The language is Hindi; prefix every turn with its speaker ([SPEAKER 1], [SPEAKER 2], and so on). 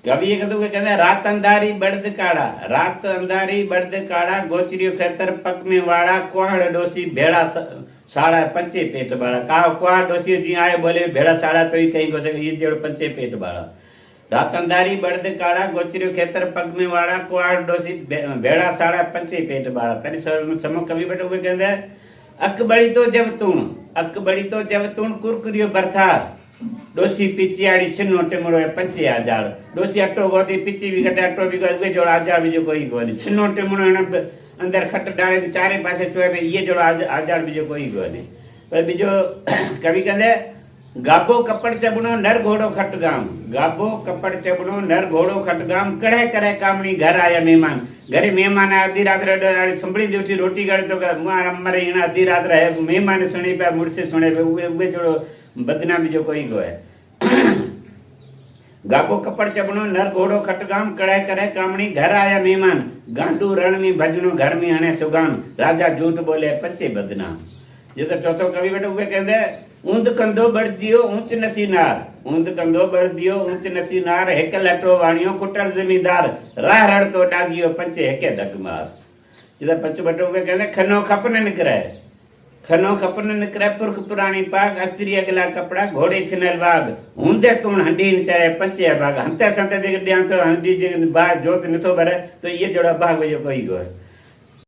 [SPEAKER 1] कवि एक तो कहते रात अंधारी बड़द काड़ा, रात अंधारी बड़द काड़ा, गोचरियो खेतर पक में वाड़ा, कुआड़ डोसी भेड़ा साड़ा पंचे पेट बाड़ा। का कुआड़ डोसी जी आए बोले भेड़ा साड़ा तो ही कहीं को ये जोड़ पंचे पेट बाड़ा। रात अंधारी बड़द काड़ा, गोचरियो खेतर पग में वाड़ा, कुआड़ डोसी भेड़ा साड़ा पंचे पेट बाड़ा। पहले समो कवि बैठो हुए कहते अक बड़ी तो जब तूण, अक बड़ी तो जब तूण, कुरकुरियो बरथार, डोसी पिचियाड़ी छिन्नो टिमड़ो पंचे आजाड़। डोसी अटो गोती पिची भी कटे अटो भी कोई जोड़ आजाड़ भी जो कोई कोनी। छिन्नो टिमड़ो अंदर खट डाले चारे पासे चोए पे ये जोड़ आजाड़ भी जो कोई कोनी। पर बीजो कवि कहंदे गाबो कपड़ चबणो नर घोड़ो खटगाम, गाबो कपड़ चबणो नर घोड़ो खटगाम, कड़े करे कामणी घर आया मेहमान। घरे मेहमान आधी रात संभड़ी दी रोटी करे तो मरे इना आधी रात रहे मेहमान सुनी पे मुड़से सुने पे उहे जोड़ो बदनामी जो कोई गो है। गाबो कपड़ चबणो नर घोड़ो खटगाम, कड़े करे कामणी घर आया मेहमान। गांडू रण में भजनो घर में हणे सुगाम, राजा झूठ बोले पचे बदनाम। जो तो चौथो कवि बेटो उहे कहंदे ऊंद कंधो बढ़ दियो ऊंच नसी नार, ऊंद कंधो बढ़ दियो ऊंच नसी नार, हेक लटो वाणियो कुटल जमींदार, राह रड़तो डागियो पंचे हेके धक मार। जो पंच बेटो उहे कहंदे खनो खपन निकरे, खनो खपन निकरे पुरख पुराणी पाग, अस्त्री अगला कपड़ा घोड़े छिनल वाग, हुंदे तूण हंडी चाहे पंचे भाग। हंते संते दिया तो हंडी बाग जोत नथो भरे तो ये जोड़ा भाग जो कोई गो।